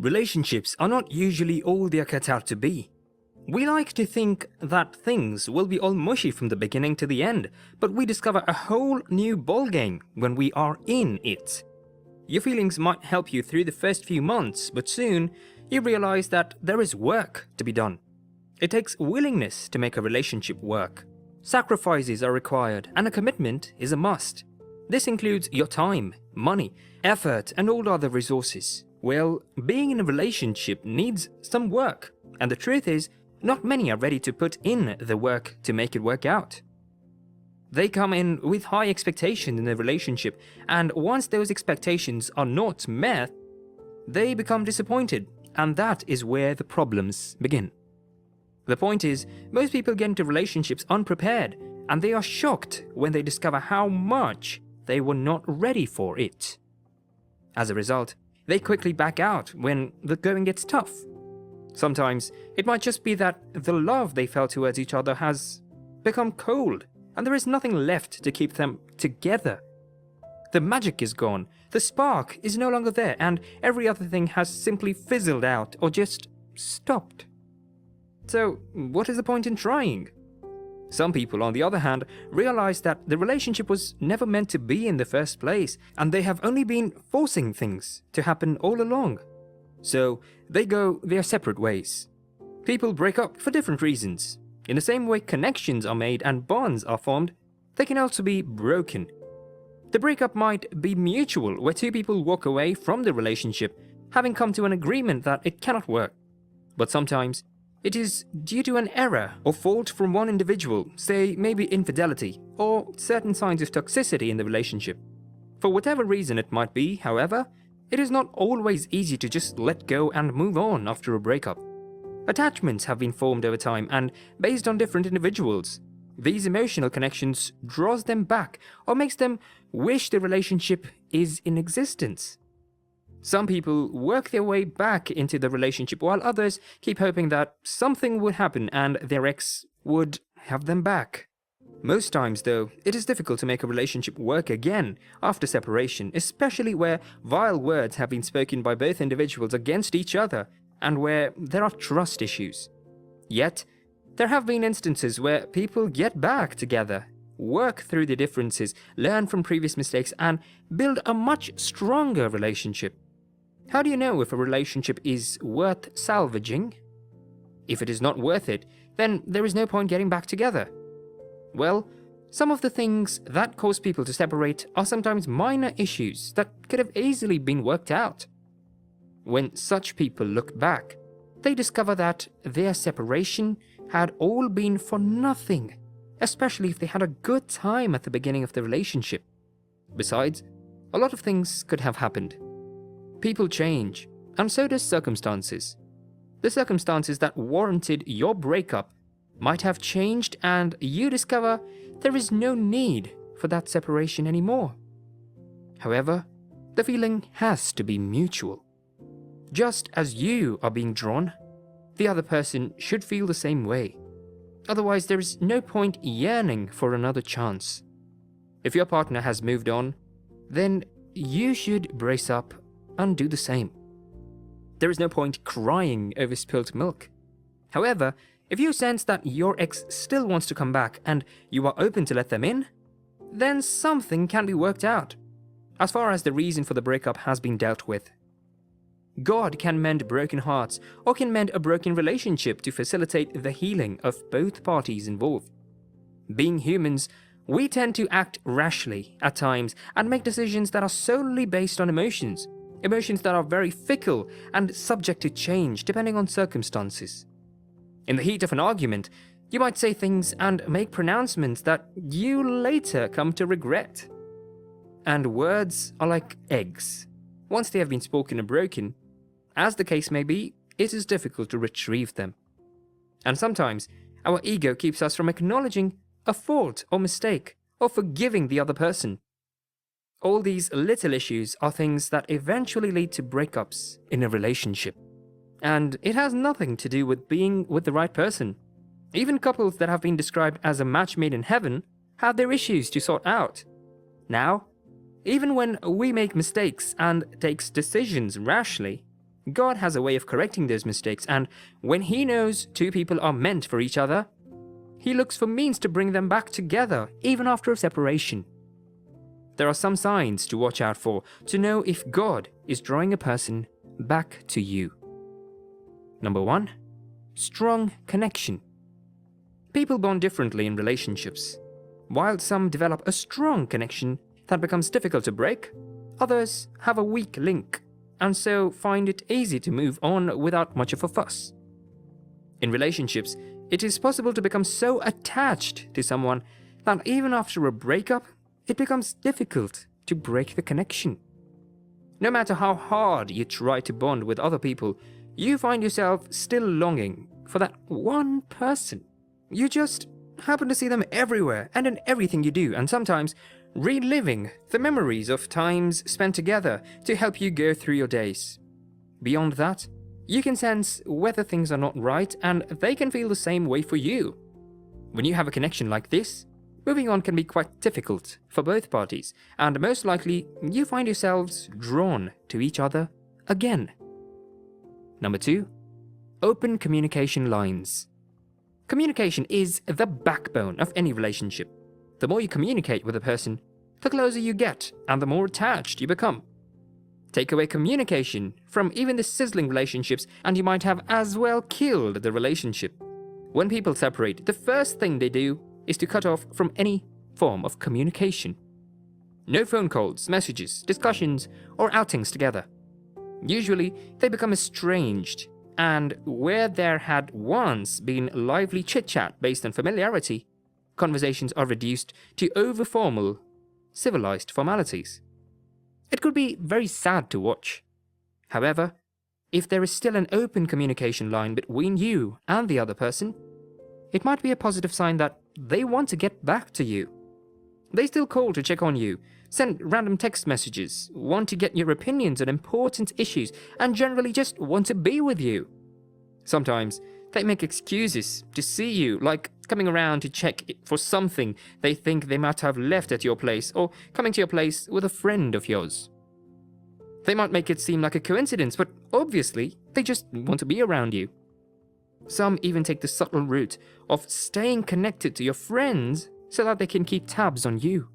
Relationships are not usually all they are cut out to be. We like to think that things will be all mushy from the beginning to the end, but we discover a whole new ballgame when we are in it. Your feelings might help you through the first few months, but soon you realize that there is work to be done. It takes willingness to make a relationship work. Sacrifices are required, and a commitment is a must. This includes your time, money, effort, and all other resources. Well, being in a relationship needs some work, and the truth is, not many are ready to put in the work to make it work out. They come in with high expectations in the relationship, and once those expectations are not met, they become disappointed, and that is where the problems begin. The point is, most people get into relationships unprepared, and they are shocked when they discover how much they were not ready for it. As a result, they quickly back out when the going gets tough. Sometimes, it might just be that the love they felt towards each other has become cold, and there is nothing left to keep them together. The magic is gone, the spark is no longer there, and every other thing has simply fizzled out or just stopped. So, what is the point in trying? Some people, on the other hand, realize that the relationship was never meant to be in the first place, and they have only been forcing things to happen all along. So, they go their separate ways. People break up for different reasons. In the same way connections are made and bonds are formed, they can also be broken. The breakup might be mutual, where two people walk away from the relationship, having come to an agreement that it cannot work. But sometimes, it is due to an error or fault from one individual, say maybe infidelity, or certain signs of toxicity in the relationship. For whatever reason it might be, however, it is not always easy to just let go and move on after a breakup. Attachments have been formed over time and based on different individuals. These emotional connections draws them back or makes them wish the relationship is in existence. Some people work their way back into the relationship while others keep hoping that something would happen and their ex would have them back. Most times though, it is difficult to make a relationship work again after separation, especially where vile words have been spoken by both individuals against each other and where there are trust issues. Yet, there have been instances where people get back together, work through the differences, learn from previous mistakes, and build a much stronger relationship. How do you know if a relationship is worth salvaging? If it is not worth it, then there is no point getting back together. Well, some of the things that cause people to separate are sometimes minor issues that could have easily been worked out. When such people look back, they discover that their separation had all been for nothing, especially if they had a good time at the beginning of the relationship. Besides, a lot of things could have happened. People change, and so does circumstances. The circumstances that warranted your breakup might have changed, and you discover there is no need for that separation anymore. However, the feeling has to be mutual. Just as you are being drawn, the other person should feel the same way. Otherwise, there is no point yearning for another chance. If your partner has moved on, then you should brace up and do the same. There is no point crying over spilt milk. However, if you sense that your ex still wants to come back and you are open to let them in, then something can be worked out, as far as the reason for the breakup has been dealt with. God can mend broken hearts or can mend a broken relationship to facilitate the healing of both parties involved. Being humans, we tend to act rashly at times and make decisions that are solely based on emotions that are very fickle and subject to change depending on circumstances. In the heat of an argument, you might say things and make pronouncements that you later come to regret. And words are like eggs. Once they have been spoken or broken, as the case may be, it is difficult to retrieve them. And sometimes, our ego keeps us from acknowledging a fault or mistake, or forgiving the other person. All these little issues are things that eventually lead to breakups in a relationship. And it has nothing to do with being with the right person. Even couples that have been described as a match made in heaven have their issues to sort out. Now, even when we make mistakes and takes decisions rashly, God has a way of correcting those mistakes, and when He knows two people are meant for each other, He looks for means to bring them back together, even after a separation. There are some signs to watch out for to know if God is drawing a person back to you. Number 1. Strong connection. People bond differently in relationships. While some develop a strong connection that becomes difficult to break, others have a weak link and so find it easy to move on without much of a fuss. In relationships, it is possible to become so attached to someone that even after a breakup, it becomes difficult to break the connection. No matter how hard you try to bond with other people, you find yourself still longing for that one person. You just happen to see them everywhere and in everything you do, and sometimes reliving the memories of times spent together to help you go through your days. Beyond that, you can sense whether things are not right, and they can feel the same way for you. When you have a connection like this, moving on can be quite difficult for both parties, and most likely you find yourselves drawn to each other again. Number 2. Open communication lines. Communication is the backbone of any relationship. The more you communicate with a person, the closer you get and the more attached you become. Take away communication from even the sizzling relationships and you might have as well killed the relationship. When people separate, the first thing they do is to cut off from any form of communication. No phone calls, messages, discussions, or outings together. Usually, they become estranged, and where there had once been lively chit-chat based on familiarity, conversations are reduced to over-formal, civilized formalities. It could be very sad to watch. However, if there is still an open communication line between you and the other person, it might be a positive sign that they want to get back to you. They still call to check on you, send random text messages, want to get your opinions on important issues, and generally just want to be with you. Sometimes they make excuses to see you, like coming around to check for something they think they might have left at your place, or coming to your place with a friend of yours. They might make it seem like a coincidence, but obviously they just want to be around you. Some even take the subtle route of staying connected to your friends so that they can keep tabs on you.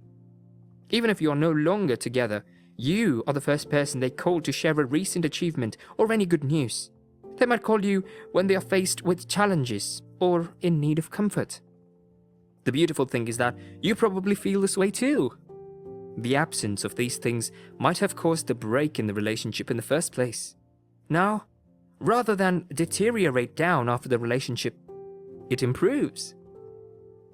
Even if you are no longer together, you are the first person they call to share a recent achievement or any good news. They might call you when they are faced with challenges or in need of comfort. The beautiful thing is that you probably feel this way too. The absence of these things might have caused a break in the relationship in the first place. Now, rather than deteriorate down after the relationship, it improves.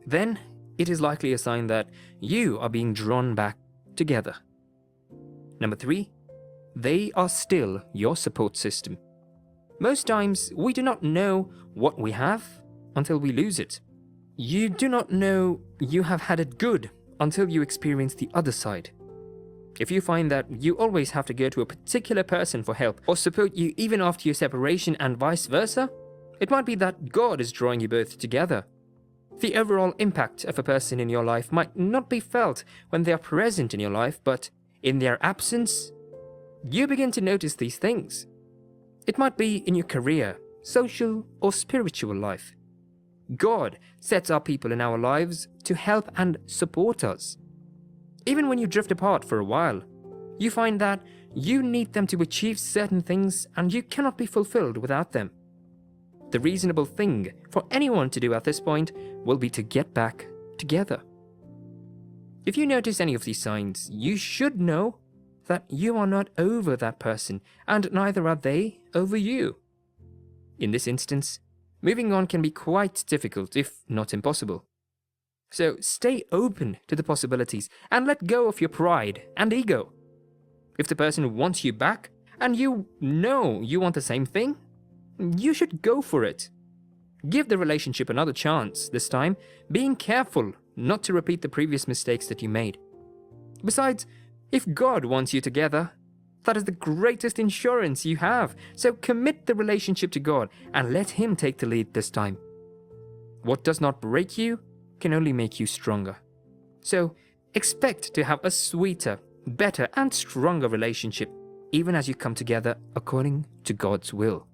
Then, it is likely a sign that you are being drawn back together. Number 3, they are still your support system. Most times, we do not know what we have until we lose it. You do not know you have had it good until you experience the other side. If you find that you always have to go to a particular person for help or support you even after your separation and vice versa, it might be that God is drawing you both together. The overall impact of a person in your life might not be felt when they are present in your life, but in their absence, you begin to notice these things. It might be in your career, social, or spiritual life. God sets up people in our lives to help and support us. Even when you drift apart for a while, you find that you need them to achieve certain things and you cannot be fulfilled without them. The reasonable thing for anyone to do at this point will be to get back together. If you notice any of these signs, you should know that you are not over that person and neither are they over you. In this instance, moving on can be quite difficult, if not impossible. So stay open to the possibilities and let go of your pride and ego. If the person wants you back and you know you want the same thing, you should go for it. Give the relationship another chance, this time being careful not to repeat the previous mistakes that you made. Besides, if God wants you together, that is the greatest insurance you have, so commit the relationship to God and let Him take the lead this time. What does not break you can only make you stronger. So expect to have a sweeter, better and stronger relationship even as you come together according to God's will.